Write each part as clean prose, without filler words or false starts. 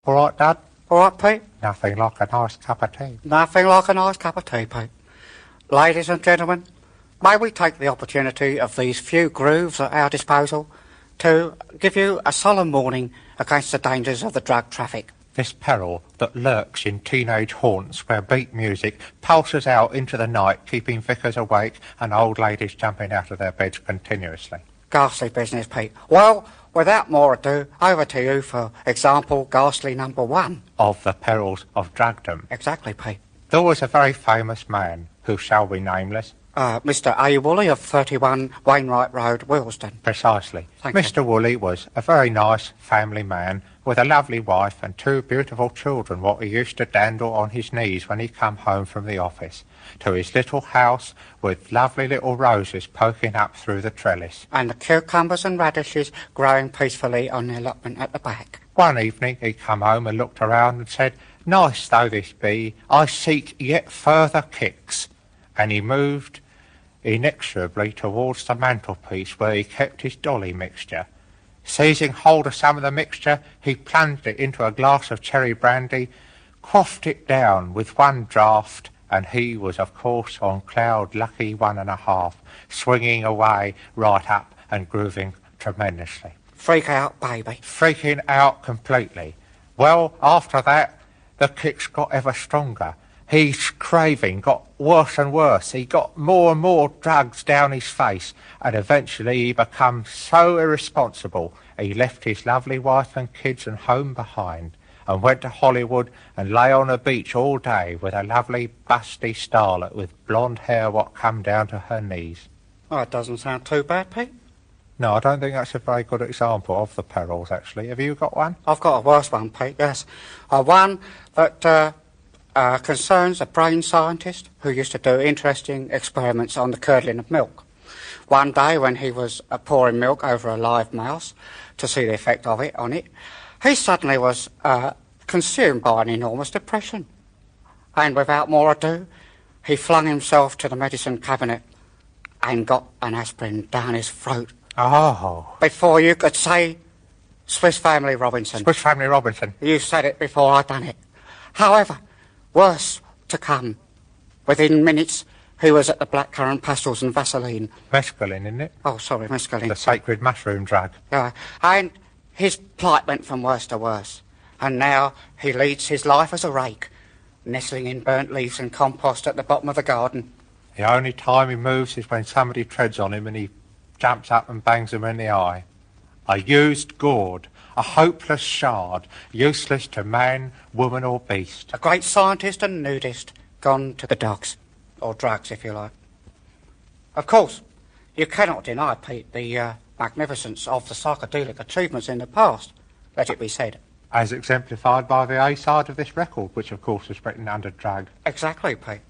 All right, Dad? All right, Pete? Nothing like a nice cup of tea. Nothing like a nice cup of tea, Pete. Ladies and gentlemen, may we take the opportunity of these few grooves at our disposal to give you a solemn warning against the dangers of the drug traffic. This peril that lurks in teenage haunts where beat music pulses out into the night, keeping vicars awake and old ladies jumping out of their beds continuously. Ghastly business, Pete. Well, without more ado, over to you for example ghastly number 1. Of the perils of drugdom. Exactly, Pete. There was a very famous man, who shall be nameless. Mr. A. Woolley of 31 Wainwright Road, Willesden. Precisely. Thank you. Mr. Woolley was a very nice family man with a lovely wife and 2 beautiful children, what he used to dandle on his knees when he come home from the office, to his little house with lovely little roses poking up through the trellis. And the cucumbers and radishes growing peacefully on the allotment at the back. One evening he come home and looked around and said, "Nice though this be, I seek yet further kicks." And he moved inexorably towards the mantelpiece where he kept his dolly mixture. Seizing hold of some of the mixture, he plunged it into a glass of cherry brandy, quaffed it down with one draught, and he was, of course, on cloud lucky 1.5, swinging away right up and grooving tremendously. Freak out, baby. Freaking out completely. Well, after that, the kicks got ever stronger. His craving got worse and worse. He got more and more drugs down his face, and eventually he became so irresponsible he left his lovely wife and kids and home behind, and went to Hollywood and lay on a beach all day with a lovely busty starlet with blonde hair what come down to her knees. Oh, it doesn't sound too bad, Pete. No, I don't think that's a very good example of the perils, actually. Have you got one? I've got a worse one, Pete, yes. One that concerns a brain scientist who used to do interesting experiments on the curdling of milk. One day when he was pouring milk over a live mouse to see the effect of it on it, he suddenly was consumed by an enormous depression. And without more ado, he flung himself to the medicine cabinet and got an aspirin down his throat. Oh. Before you could say Swiss Family Robinson. Swiss Family Robinson. You said it before I'd done it. However, worse to come. Within minutes, he was at the blackcurrant pastils and Vaseline. Mescaline, isn't it? Oh, sorry, mescaline. The sacred mushroom drug. And his plight went from worse to worse. And now he leads his life as a rake, nestling in burnt leaves and compost at the bottom of the garden. The only time he moves is when somebody treads on him and he jumps up and bangs him in the eye. A used gourd, a hopeless shard, useless to man, woman or beast. A great scientist and nudist, gone to the dogs. Or drugs, if you like. Of course, you cannot deny, Pete, the magnificence of the psychedelic achievements in the past, let it be said. As exemplified by the A side of this record, which of course was written under drug. Exactly, Pete.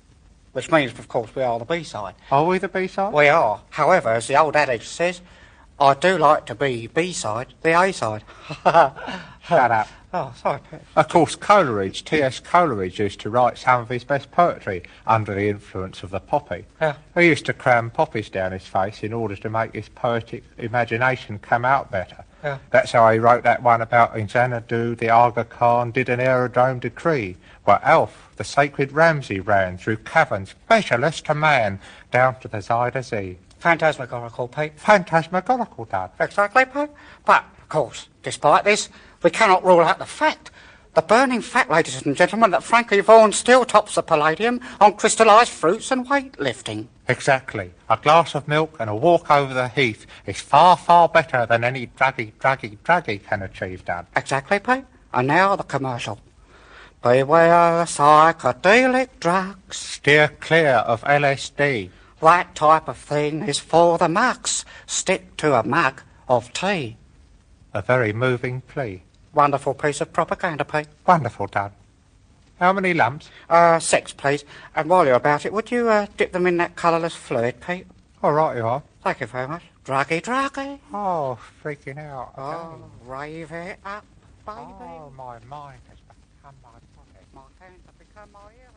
Which means, of course, we are the B side. Are we the B side? We are. However, as the old adage says, I do like to be B-side, the A-side. Shut up. Oh, sorry, Pete. Of course, Coleridge, T.S. Coleridge, used to write some of his best poetry under the influence of the poppy. Yeah. He used to cram poppies down his face in order to make his poetic imagination come out better. Yeah. That's how he wrote that one about in Xanadu, the Aga Khan did an aerodrome decree, where Alf, the sacred Ramsay, ran through caverns measureless to man, down to the Zuyder Zee. Phantasmagorical, Pete. Phantasmagorical, Dad. Exactly, Pete. But, of course, despite this, we cannot rule out the fact, the burning fact, ladies and gentlemen, that Frankie Vaughan still tops the palladium on crystallised fruits and weightlifting. Exactly. A glass of milk and a walk over the heath is far, far better than any druggy can achieve, Dad. Exactly, Pete. And now the commercial. Beware psychedelic drugs. Steer clear of LSD. That type of thing is for the mucks. Stick to a mug of tea. A very moving plea. Wonderful piece of propaganda, Pete. Wonderful, Dad. How many lumps? 6, please. And while you're about it, would you dip them in that colourless fluid, Pete? All right, you are. Thank you very much. Druggy. Oh, freaking out. Oh, rave it up, baby. Oh, my mind has become my body. My hands have become my ears.